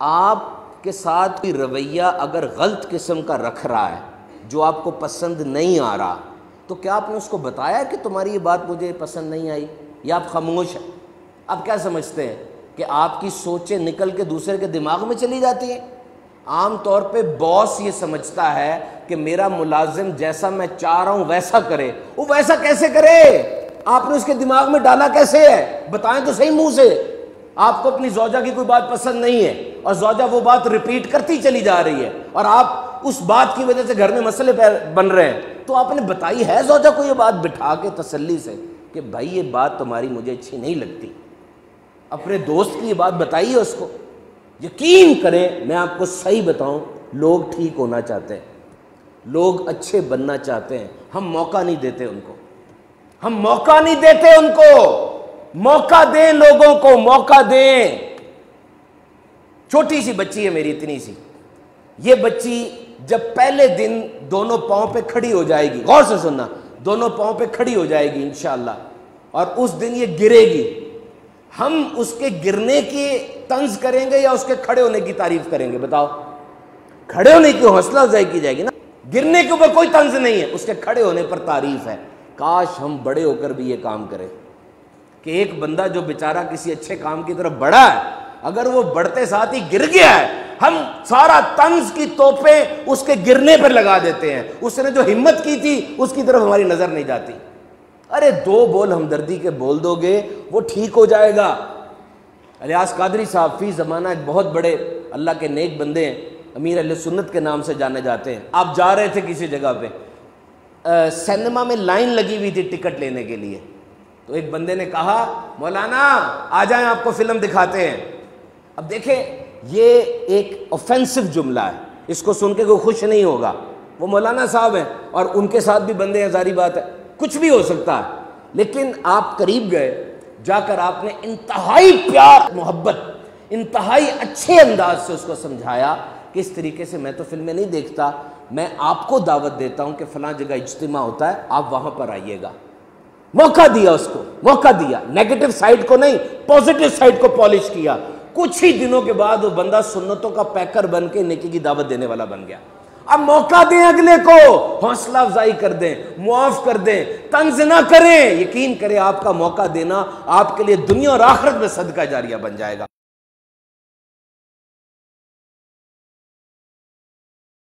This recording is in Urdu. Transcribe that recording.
آپ کے ساتھ کوئی رویہ اگر غلط قسم کا رکھ رہا ہے جو آپ کو پسند نہیں آ رہا، تو کیا آپ نے اس کو بتایا کہ تمہاری یہ بات مجھے پسند نہیں آئی، یا آپ خاموش ہیں؟ آپ کیا سمجھتے ہیں کہ آپ کی سوچیں نکل کے دوسرے کے دماغ میں چلی جاتی ہیں؟ عام طور پہ باس یہ سمجھتا ہے کہ میرا ملازم جیسا میں چاہ رہا ہوں ویسا کرے، وہ ویسا کیسے کرے؟ آپ نے اس کے دماغ میں ڈالا کیسے ہے؟ بتائیں تو صحیح منہ سے۔ آپ کو اپنی زوجہ کی کوئی بات پسند نہیں ہے اور زوجہ وہ بات ریپیٹ کرتی چلی جا رہی ہے اور آپ اس بات کی وجہ سے گھر میں مسئلے بن رہے ہیں، تو آپ نے بتائی ہے زوجہ کو یہ بات بٹھا کے تسلی سے کہ بھائی یہ بات تمہاری مجھے اچھی نہیں لگتی؟ اپنے دوست کی یہ بات بتائیے اس کو۔ یقین کریں، میں آپ کو صحیح بتاؤں، لوگ ٹھیک ہونا چاہتے ہیں، لوگ اچھے بننا چاہتے ہیں، ہم موقع نہیں دیتے ان کو، ہم موقع نہیں دیتے ان کو۔ موقع دیں لوگوں کو، موقع دیں۔ چھوٹی سی بچی ہے میری، اتنی سی، یہ بچی جب پہلے دن دونوں پاؤں پہ کھڑی ہو جائے گی، غور سے سننا، دونوں پاؤں پہ کھڑی ہو جائے گی انشاءاللہ، اور اس دن یہ گرے گی، ہم اس کے گرنے کی طنز کریں گے یا اس کے کھڑے ہونے کی تعریف کریں گے؟ بتاؤ۔ کھڑے ہونے کی حوصلہ افزائی کی جائے گی نا، گرنے کے اوپر کوئی طنز نہیں ہے، اس کے کھڑے ہونے پر تعریف ہے۔ کاش ہم بڑے ہو کر بھی یہ کام کریں کہ ایک بندہ جو بیچارہ کسی اچھے کام کی طرف بڑھا ہے، اگر وہ بڑھتے ساتھ ہی گر گیا ہے، ہم سارا طنز کی توپیں اس کے گرنے پر لگا دیتے ہیں، اس نے جو ہمت کی تھی اس کی طرف ہماری نظر نہیں جاتی۔ ارے دو بول ہمدردی کے بول دو گے وہ ٹھیک ہو جائے گا۔ الیاس قادری صاحب فی زمانہ ایک بہت بڑے اللہ کے نیک بندے ہیں، امیر اہل سنت کے نام سے جانے جاتے ہیں۔ آپ جا رہے تھے کسی جگہ پہ، سینما میں لائن لگی ہوئی تھی ٹکٹ لینے کے لیے، تو ایک بندے نے کہا مولانا آ جائیں آپ کو فلم دکھاتے ہیں۔ اب دیکھیں یہ ایک اوفینسو جملہ ہے، اس کو سن کے کوئی خوش نہیں ہوگا، وہ مولانا صاحب ہیں اور ان کے ساتھ بھی بندے ہیں، ظاہری بات ہے کچھ بھی ہو سکتا ہے، لیکن آپ قریب گئے، جا کر آپ نے انتہائی پیار محبت، انتہائی اچھے انداز سے اس کو سمجھایا کہ اس طریقے سے میں تو فلمیں نہیں دیکھتا، میں آپ کو دعوت دیتا ہوں کہ فلاں جگہ اجتماع ہوتا ہے، آپ وہاں پر آئیے گا۔ موقع دیا اس کو، موقع دیا، نیگیٹو سائڈ کو نہیں، پازیٹو سائڈ کو پالش کیا۔ کچھ ہی دنوں کے بعد وہ بندہ سنتوں کا پیکر بن کے نیکی کی دعوت دینے والا بن گیا۔ اب موقع دیں اگلے کو، حوصلہ افزائی کر دیں، معاف کر دیں، طنز نہ کریں۔ یقین کریں آپ کا موقع دینا آپ کے لیے دنیا اور آخرت میں صدقہ جاریہ بن جائے گا۔